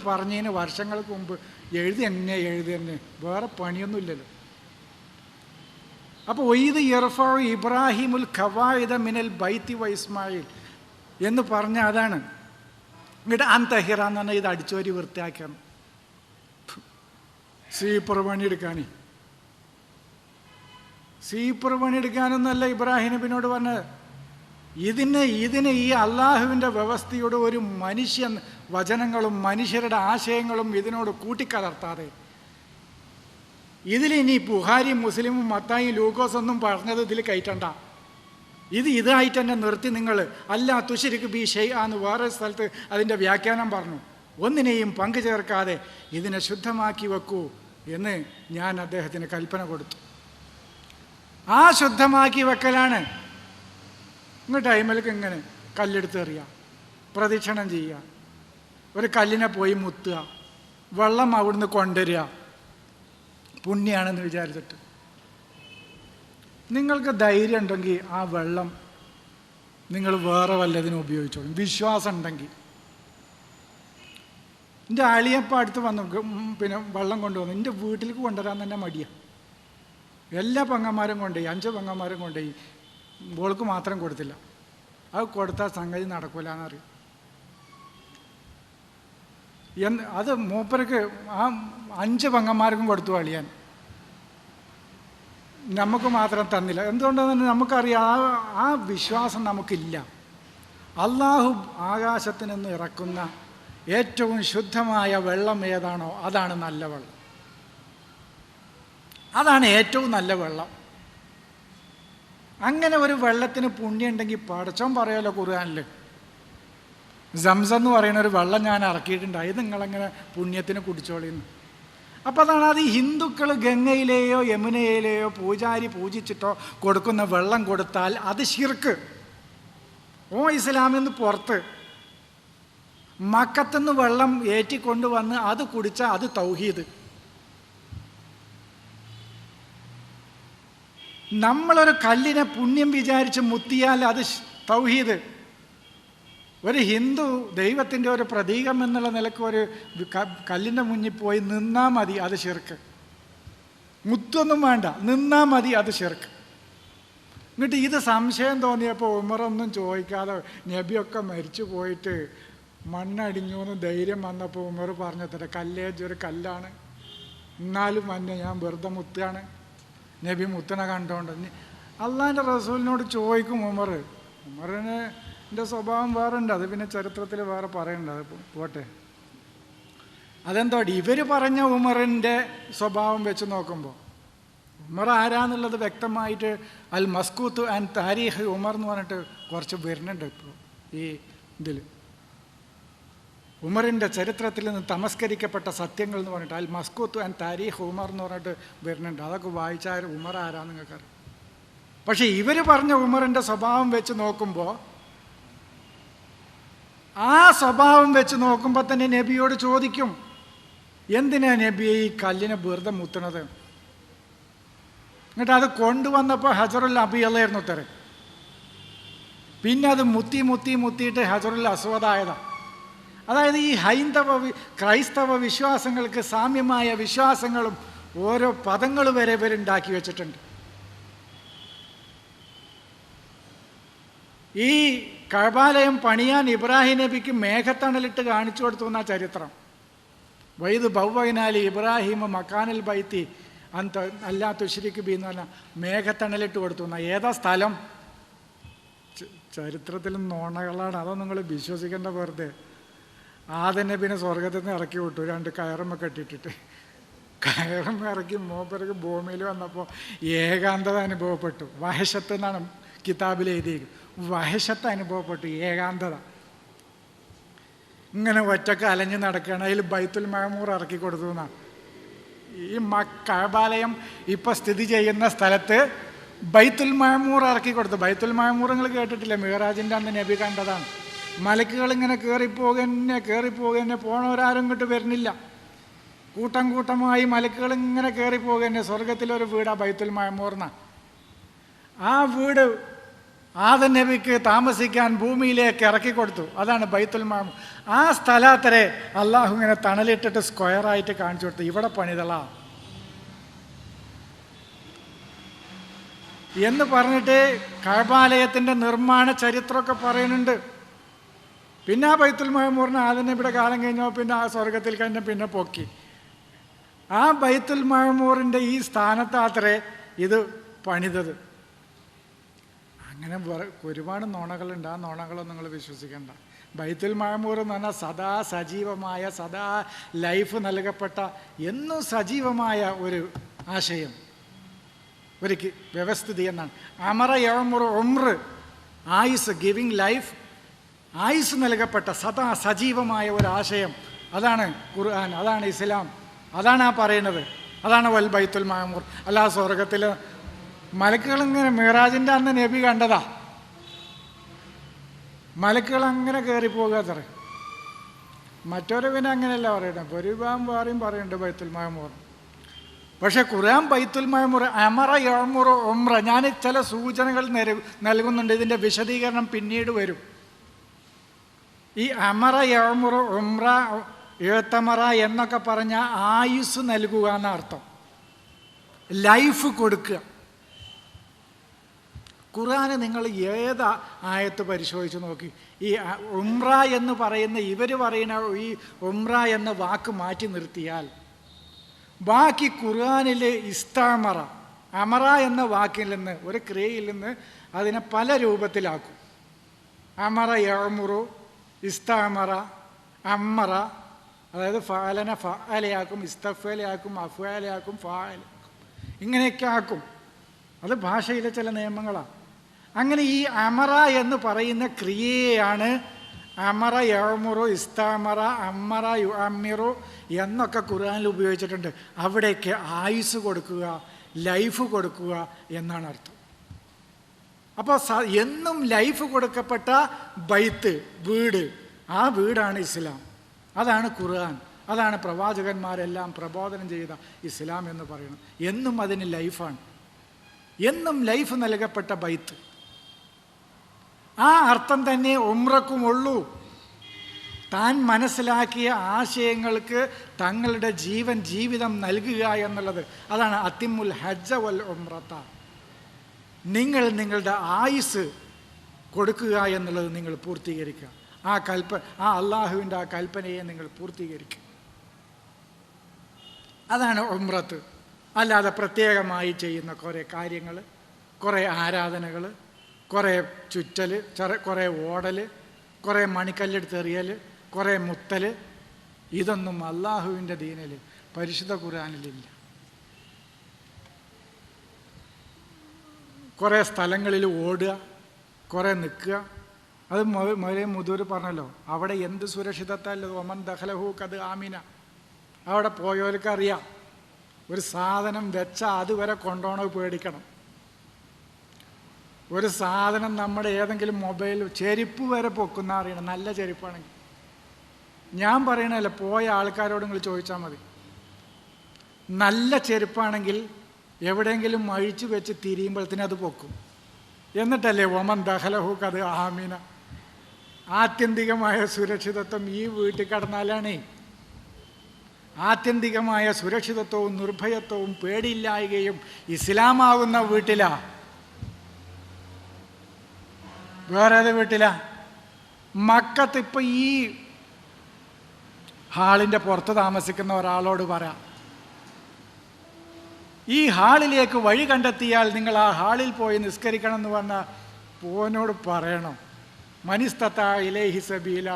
പറഞ്ഞതിന് വർഷങ്ങൾക്ക് മുമ്പ് എഴുതി തന്നെ, വേറെ പണിയൊന്നുമില്ലല്ലോ. അപ്പോൾ ഒയ്ത് ഇർഫഉ ഇബ്രാഹിമുൽ ഖവായിദ മിനൽ ബൈത്തി വ ഇസ്മായിൽ എന്ന് പറഞ്ഞ അതാണ്. എന്നിട്ട് അൻതഹിറ എന്ന് പറഞ്ഞാൽ ഇത് അടിച്ചോരി വൃത്തിയാക്കണം, സീപ്പർ പണിയെടുക്കാനൊന്നല്ല ഇബ്രാഹിം നബിനോട് പറഞ്ഞത്. ഇതിന് ഈ അള്ളാഹുവിൻ്റെ വ്യവസ്ഥയോട് ഒരു മനുഷ്യൻ വചനങ്ങളും മനുഷ്യരുടെ ആശയങ്ങളും ഇതിനോട് കൂട്ടിക്കലർത്താതെ, ഇതിലിനി ബുഹാരിയും മുസ്ലിമും മത്തായും ലൂക്കോസൊന്നും പറഞ്ഞത് ഇതിൽ കയറ്റണ്ട. ഇതായിട്ട് തന്നെ നിർത്തി. നിങ്ങൾ അല്ലാ തുശ്രിക് ബി ഷൈഅൻ വേറെ സ്ഥലത്ത് അതിൻ്റെ വ്യാഖ്യാനം പറഞ്ഞു. ഒന്നിനെയും പങ്കു ചേർക്കാതെ ഇതിനെ ശുദ്ധമാക്കി വെക്കൂ എന്ന് ഞാൻ അദ്ദേഹത്തിന് കൽപ്പന കൊടുത്തു. ആ ശുദ്ധമാക്കി വെക്കലാണ്. ഇങ്ങോട്ട് ടൈമിലേക്ക് ഇങ്ങനെ കല്ലെടുത്ത് എറിയുക, പ്രദക്ഷിണം ചെയ്യുക, ഒരു കല്ലിനെ പോയി മുത്തുക, വെള്ളം അവിടുന്ന് കൊണ്ടുവരിക, പുണ്യാണെന്ന് വിചാരിച്ചിട്ട്. നിങ്ങൾക്ക് ധൈര്യം ഉണ്ടെങ്കിൽ ആ വെള്ളം നിങ്ങൾ വേറെ വല്ലതിനും ഉപയോഗിച്ചോളും, വിശ്വാസം ഉണ്ടെങ്കിൽ. എൻ്റെ അളിയപ്പം അടുത്ത് വന്നു, പിന്നെ വെള്ളം കൊണ്ടുവന്നു. എൻ്റെ വീട്ടിലേക്ക് കൊണ്ടുവരാൻ തന്നെ മടിയാണ്. എല്ലാ പെങ്ങന്മാരും കൊണ്ടുപോയി, 5 പെങ്ങന്മാരും കൊണ്ടുപോയി, മോൾക്ക് മാത്രം കൊടുത്തില്ല. അത് കൊടുത്താൽ സംഗതി നടക്കില്ല എന്നറിയും. അത് മൂപ്പർക്ക് ആ 5 പെങ്ങന്മാർക്കും കൊടുത്തു അളിയാൻ, നമുക്ക് മാത്രം തന്നില്ല. എന്തുകൊണ്ടെന്ന് നമുക്കറിയാം, ആ വിശ്വാസം നമുക്കില്ല. അള്ളാഹു ആകാശത്തിൽ നിന്ന് ഇറക്കുന്ന ഏറ്റവും ശുദ്ധമായ വെള്ളം ഏതാണോ അതാണ് നല്ല വെള്ളം, അതാണ് ഏറ്റവും നല്ല വെള്ളം. അങ്ങനെ ഒരു വെള്ളത്തിന് പുണ്യമുണ്ടെങ്കിൽ പടച്ചോൻ പറയുമല്ലോ ഖുർആനിൽ, സംസം എന്ന് പറയുന്ന ഒരു വെള്ളം ഞാൻ ഇറക്കിയിട്ടുണ്ട്, അത് നിങ്ങളങ്ങനെ പുണ്യത്തിന് കുടിച്ചോളിന്ന്. അപ്പം അതാണ്. അത് ഹിന്ദുക്കൾ ഗംഗയിലെയോ യമുനയിലെയോ പൂജാരി പൂജിച്ചിട്ടോ കൊടുക്കുന്ന വെള്ളം കൊടുത്താൽ അത് ശിർക്ക്. ഇസ്ലാമിൽ നിന്ന് പുറത്ത് മക്കത്തുനിന്ന് വെള്ളം ഏറ്റിക്കൊണ്ടുവന്ന് അത് കുടിച്ചാൽ അത് തൗഹീദ്. നമ്മളൊരു കല്ലിനെ പുണ്യം വിചാരിച്ച് മുത്തിയാൽ അത് തൗഹീദ്. ഒരു ഹിന്ദു ദൈവത്തിൻ്റെ ഒരു പ്രതീകം എന്നുള്ള നിലക്ക് ഒരു കല്ലിൻ്റെ മുന്നിൽ പോയി നിന്നാൽ മതി, അത് ശിർക്ക്. മുത്തൊന്നും വേണ്ട, നിന്നാൽ മതി, അത് ശിർക്ക്. എന്നിട്ട് ഇത് സംശയം തോന്നിയപ്പോൾ ഉമറൊന്നും ചോദിക്കാതെ, നബിയൊക്കെ മരിച്ചു പോയിട്ട് മണ്ണടിഞ്ഞു എന്ന് ധൈര്യം വന്നപ്പോൾ ഉമർ പറഞ്ഞത്ര, കല്ലേജൊരു കല്ലാണ്, എന്നാലും മഞ്ഞ ഞാൻ വെറുതെ മുത്തുകയാണ്. നബി മുത്തണ കണ്ടോണ്ട് അള്ളാഹിൻ്റെ റസൂലിനോട് ചോദിക്കും ഉമറിന് എൻ്റെ സ്വഭാവം വേറെ ഉണ്ട്, അത് പിന്നെ ചരിത്രത്തിൽ വേറെ പറയണ്ട, അത് പോട്ടെ. അതെന്തോ ഇവർ പറഞ്ഞ ഉമറിൻ്റെ സ്വഭാവം വെച്ച് നോക്കുമ്പോൾ ഉമർ ആരാന്നുള്ളത് വ്യക്തമായിട്ട് അൽ മസ്കൂത്ത് ആൻഡ് താരീഖ് ഉമർ എന്ന് പറഞ്ഞിട്ട് കുറച്ച് വരുന്നുണ്ട് ഇപ്പോൾ ഈ ഇതിൽ. ഉമറിൻ്റെ ചരിത്രത്തിൽ നിന്ന് തമസ്കരിക്കപ്പെട്ട സത്യങ്ങൾ എന്ന് പറഞ്ഞിട്ട് അൽ മസ്കൂത്ത് ആൻഡ് താരീഖ് ഉമർ എന്ന് പറഞ്ഞിട്ട് വരുന്നുണ്ട്. അതൊക്കെ വായിച്ചാൽ ഉമർ ആരാന്ന് നിങ്ങൾക്കറിയാം. പക്ഷേ ഇവർ പറഞ്ഞ ഉമറിൻ്റെ സ്വഭാവം വെച്ച് നോക്കുമ്പോൾ, ആ സ്വഭാവം വെച്ച് നോക്കുമ്പോൾ തന്നെ നബിയോട് ചോദിക്കും, എന്തിനാ നബി ഈ കല്ലിനെ വെറുതെ മുത്തണത്? എന്നിട്ട് അത് കൊണ്ടുവന്നപ്പോൾ ഹജറുൽ അബിയല്ലായിരുന്നു ഉത്തരം. പിന്നെ അത് മുത്തിയിട്ട് ഹജറുൽ അസ്വദായതാണ്. അതായത് ഈ ക്രൈസ്തവ വിശ്വാസങ്ങൾക്ക് സാമ്യമായ വിശ്വാസങ്ങളും ഓരോ പദങ്ങൾ വരെ ഇവരുണ്ടാക്കി വെച്ചിട്ടുണ്ട്. ഈ കഅബാലയം പണിയാൻ ഇബ്രാഹിം നബിക്ക് മേഘത്തണലിട്ട് കാണിച്ചു കൊടുത്തു എന്നാ ചരിത്രം. വൈദ് ബൗവൈനാലി ഇബ്രാഹിം മക്കാനിൽ ബൈത്തി അന്ത അല്ലാ തുശ്രിക് ബി എന്ന് പറഞ്ഞാൽ മേഘത്തണലിട്ട് കൊടുത്തു എന്നാ. ഏതാ സ്ഥലം? ചരിത്രത്തിൽ നോണകളാണ്, അതൊന്നും നിങ്ങൾ വിശ്വസിക്കേണ്ട. വെറുതെ ആദം നബിനെ സ്വർഗത്തിൽ നിന്ന് ഇറക്കി വിട്ടു, 2 കയറുമൊക്കെ ഇട്ടിട്ടിട്ട്. കയറും ഇറക്കി മൂപ്പർക്ക് ഭൂമിയിൽ വന്നപ്പോൾ ഏകാന്തത അനുഭവപ്പെട്ടു. വഹശത്ത് എന്നാണ് കിതാബിൽ എഴുതിയിരിക്കുന്നത്. വഹശത്ത് അനുഭവപ്പെട്ടു, ഏകാന്തത. ഇങ്ങനെ ഒറ്റക്ക് അലഞ്ഞ് നടക്കുകയാണ്. അതിൽ ബൈത്തുൽ മഅമൂർ ഇറക്കി കൊടുത്തു എന്നാണ്. ഈ കഅബാലയം ഇപ്പം സ്ഥിതി ചെയ്യുന്ന സ്ഥലത്ത് ബൈത്തുൽ മഅമൂർ ഇറക്കി കൊടുത്തു. ബൈത്തുൽ മഅമൂർ നിങ്ങൾ കേട്ടിട്ടില്ല? മിഅ്റാജിൻ്റെ അന്ന് നബി കണ്ടതാണ്. മലക്കുകൾ ഇങ്ങനെ കയറിപ്പോകന്നെ പോണവരാരും ഇങ്ങോട്ട് വരുന്നില്ല. കൂട്ടമായി മലക്കുകൾ ഇങ്ങനെ കയറിപ്പോകന്നെ. സ്വർഗത്തിലൊരു വീടാണ് ബൈത്തുൽ മഅമൂർന്ന. ആ വീട് ആദം നബിക്ക് താമസിക്കാൻ ഭൂമിയിലേക്ക് ഇറക്കി കൊടുത്തു. അതാണ് ബൈത്തുൽ മഅമൂർ. ആ സ്ഥലത്തരെ അള്ളാഹു ഇങ്ങനെ തണലിട്ടിട്ട് സ്ക്വയറായിട്ട് കാണിച്ചു കൊടുത്തു, ഇവിടെ പണിതളാ എന്ന് പറഞ്ഞിട്ട് കഅബാലയത്തിൻ്റെ നിർമ്മാണ ചരിത്രമൊക്കെ പറയുന്നുണ്ട്. പിന്നെ ആ ബൈത്തുൽ മഅമൂറിന് ആദം നബിയുടെ കാലം കഴിഞ്ഞോ പിന്നെ ആ സ്വർഗത്തിൽ കഴിഞ്ഞ പിന്നെ പൊക്കി. ആ ബൈത്തുൽ മഅമൂറിൻ്റെ ഈ സ്ഥാനത്താത്രേ ഇത് പണിതത്. അങ്ങനെ ഒരുപാട് നുണകളുണ്ട്. ആ നുണകളൊന്നും നിങ്ങൾ വിശ്വസിക്കേണ്ട. ബൈത്തുൽ മഅമൂർ എന്ന് പറഞ്ഞാൽ സദാ സജീവമായ, സദാ ലൈഫ് നൽകപ്പെട്ട, എന്നും സജീവമായ ഒരു ആശയം, ഒരു വ്യവസ്ഥിതി എന്നാണ്. അമറ യഅ്മുറു ഉംർ, ആയുസ്, ഗിവിങ് ലൈഫ്, ആയുസ് നൽകപ്പെട്ട സദാ സജീവമായ ഒരു ആശയം. അതാണ് ഖുർആൻ, അതാണ് ഇസ്ലാം, അതാണ് ആ പറയുന്നത്. അതാണ് വൽ ബൈത്തുൽ മഅമൂർ. അല്ലാ സ്വർഗത്തിൽ മലക്കുകളിങ്ങനെ മിറാജിൻ്റെ അന്ന് നബി കണ്ടതാ. മലക്കുകൾ അങ്ങനെ കയറിപ്പോകുക അത്ര. മറ്റൊരു പിന്നെ അങ്ങനെയല്ല പറയണത്. ഒരുപാട് പറയുന്നുണ്ട് ബൈത്തുൽ മഅമൂർ. പക്ഷെ ഖുർആൻ ബൈത്തുൽ മഅമൂർ അമറ യഅ്മുറു ഉംറ, ഞാൻ ചില സൂചനകൾ നൽകുന്നുണ്ട്. ഇതിൻ്റെ വിശദീകരണം പിന്നീട് വരും. ഈ അമറ യഅ്മുറു ഉംറ എഴുത്തമറ എന്നൊക്കെ പറഞ്ഞാൽ ആയുസ് നൽകുക എന്നർത്ഥം, ലൈഫ് കൊടുക്കുക. ഖുർആന് നിങ്ങൾ ഏത് ആയത്ത് പരിശോധിച്ച് നോക്കി, ഈ ഉംറ എന്ന് പറയുന്ന ഇവർ പറയുന്ന ഈ ഉംറ എന്ന വാക്ക് മാറ്റി നിർത്തിയാൽ ബാക്കി ഖുർആനിൽ ഇസ്താമറ, അമറ എന്ന വാക്കിൽ നിന്ന്, ഒരു ക്രിയയിൽ നിന്ന് അതിനെ പല രൂപത്തിലാക്കും. അമറ യഅ്മുറു, ഇസ്താമറ, അമ്മറ, അതായത് ഫഅലനെ ഫഅലയാക്കും, ഇസ്തഫലയാക്കും, അഫ്അലയാക്കും, ഫഅലയാക്കും, ഇങ്ങനെയൊക്കെ ആക്കും. അത് ഭാഷയിലെ ചില നിയമങ്ങളാണ്. അങ്ങനെ ഈ അമറ എന്ന് പറയുന്ന ക്രിയയാണ് അമറ യഅ്മുറു, ഇസ്താമറ, അമ്മറ യുഅമ്മിറു എന്നൊക്കെ ഖുർആനിൽ ഉപയോഗിച്ചിട്ടുണ്ട്. അവിടേക്ക് ആയുസ് കൊടുക്കുക, ലൈഫ് കൊടുക്കുക എന്നാണ് അർത്ഥം. അപ്പോൾ എന്നും ലൈഫ് കൊടുക്കപ്പെട്ട ബൈത്ത്, വീട്, ആ വീടാണ് ഇസ്ലാം, അതാണ് ഖുർആൻ, അതാണ് പ്രവാചകന്മാരെല്ലാം പ്രബോധനം ചെയ്ത ഇസ്ലാം എന്ന് പറയുന്നത്. എന്നും അതിന് ലൈഫാണ്, എന്നും ലൈഫ് നൽകപ്പെട്ട ബൈത്ത്. ആ അർത്ഥം തന്നെ ഉംറക്കുമുള്ളൂ. താൻ മനസ്സിലാക്കിയ ആശയങ്ങൾക്ക് തങ്ങളുടെ ജീവിതം നൽകുക എന്നുള്ളത്. അതാണ് അത്തിമുൽ ഹജ്ജ വൽ ഉംറത. നിങ്ങൾ നിങ്ങളുടെ ആയുസ് കൊടുക്കുക എന്നുള്ളത് നിങ്ങൾ പൂർത്തീകരിക്കുക. ആ അള്ളാഹുവിൻ്റെ ആ കൽപ്പനയെ നിങ്ങൾ പൂർത്തീകരിക്കുക. അതാണ് ഉംറത്ത്. അല്ലാതെ പ്രത്യേകമായി ചെയ്യുന്ന കുറേ കാര്യങ്ങൾ, കുറേ ആരാധനകൾ, കുറേ ചുറ്റൽ, കുറേ ഓടൽ, കുറേ മണിക്കല്ലെടുത്തെറിയൽ, കുറേ മുത്തൽ, ഇതൊന്നും അള്ളാഹുവിൻ്റെ ദീനിൽ, പരിശുദ്ധ ഖുർആനിലില്ല. കുറേ സ്ഥലങ്ങളിൽ ഓടുക, കുറേ നിൽക്കുക. അത് മുതൂർ പറഞ്ഞല്ലോ, അവിടെ എന്ത് സുരക്ഷിതത്തല്ല, ഒമൻ ദഖലഹു ഖദ് ആമിന. അവിടെ പോയവർക്കറിയാം, ഒരു സാധനം വെച്ചാൽ അതുവരെ കൊണ്ടുപോകണത് പേടിക്കണം. ഒരു സാധനം നമ്മുടെ ഏതെങ്കിലും മൊബൈൽ, ചെരുപ്പ് വരെ പൊക്കുന്ന അറിയണം, നല്ല ചെരുപ്പാണെങ്കിൽ. ഞാൻ പറയണല്ല, പോയ ആൾക്കാരോട് നിങ്ങൾ ചോദിച്ചാൽ മതി. നല്ല ചെരുപ്പാണെങ്കിൽ എവിടെയെങ്കിലും അഴിച്ചു വെച്ച് തിരിയുമ്പോഴത്തേനും അത് പൊക്കും. എന്നിട്ടല്ലേ ഒമൻ ദഖലഹു ഖദ് ആമിന. ആത്യന്തികമായ സുരക്ഷിതത്വം ഈ വീട്ടിൽ കടന്നാലാണേ. ആത്യന്തികമായ സുരക്ഷിതത്വവും നിർഭയത്വവും പേടിയില്ലായ്കയും ഇസ്ലാമാകുന്ന വീട്ടിലാ, വേറെ ഏത് വീട്ടിലാ? മക്കത്ത് ഇപ്പം ഈ ഹാളിൻ്റെ പുറത്ത് താമസിക്കുന്ന ഒരാളോട് പറയാം, ഈ ഹാളിലേക്ക് വഴി കണ്ടെത്തിയാൽ നിങ്ങൾ ആ ഹാളിൽ പോയി നിസ്കരിക്കണം എന്ന് പറഞ്ഞാൽ പോനോട് പറയണം, മനിസ്തത്താ ഇലൈഹി സബീല.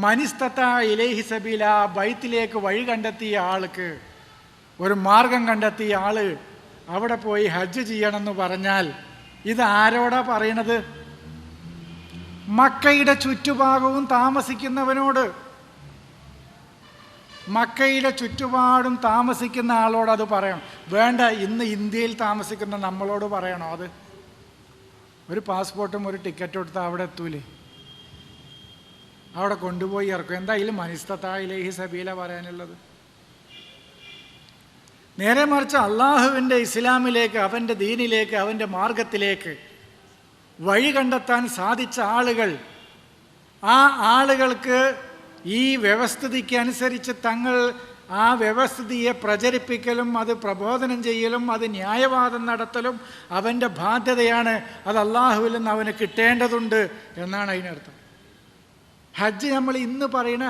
മനിസ്തത്താ ഇലൈഹി സബീല, ബൈത്തിലേക്ക് വഴി കണ്ടെത്തിയ ആൾക്ക്, ഒരു മാർഗം കണ്ടെത്തിയ ആള് അവിടെ പോയി ഹജ്ജ് ചെയ്യണമെന്ന് പറഞ്ഞാൽ ഇത് ആരോടാ പറയണത്? മക്കയുടെ ചുറ്റുഭാഗവും താമസിക്കുന്നവനോട്. മക്കയുടെ ചുറ്റുപാടും താമസിക്കുന്ന ആളോട് അത് പറയണം. വേണ്ട, ഇന്ന് ഇന്ത്യയിൽ താമസിക്കുന്ന നമ്മളോട് പറയണോ അത്? ഒരു പാസ്പോർട്ടും ഒരു ടിക്കറ്റും എടുത്താൽ അവിടെ എത്തൂലേ? അവിടെ കൊണ്ടുപോയി ഇറക്കും. എന്തായാലും മനിസ്തത്താ ഇലൈഹി സബീല പറയാനുള്ളത്. നേരെ മറിച്ച് അള്ളാഹുവിൻ്റെ ഇസ്ലാമിലേക്ക്, അവൻ്റെ ദീനിലേക്ക്, അവൻ്റെ മാർഗത്തിലേക്ക് വഴി കണ്ടെത്താൻ സാധിച്ച ആളുകൾ, ആ ആളുകൾക്ക് ഈ വ്യവസ്ഥിതിക്ക് അനുസരിച്ച് തങ്ങൾ ആ വ്യവസ്ഥിതിയെ പ്രചരിപ്പിക്കലും അത് പ്രബോധനം ചെയ്യലും അത് ന്യായവാദം നടത്തലും അവൻ്റെ ബാധ്യതയാണ്. അത് അള്ളാഹുവിൽ നിന്ന് അവന് കിട്ടേണ്ടതുണ്ട് എന്നാണ് അതിനർത്ഥം. ഹജ്ജ് നമ്മൾ ഇന്ന് പറയുന്ന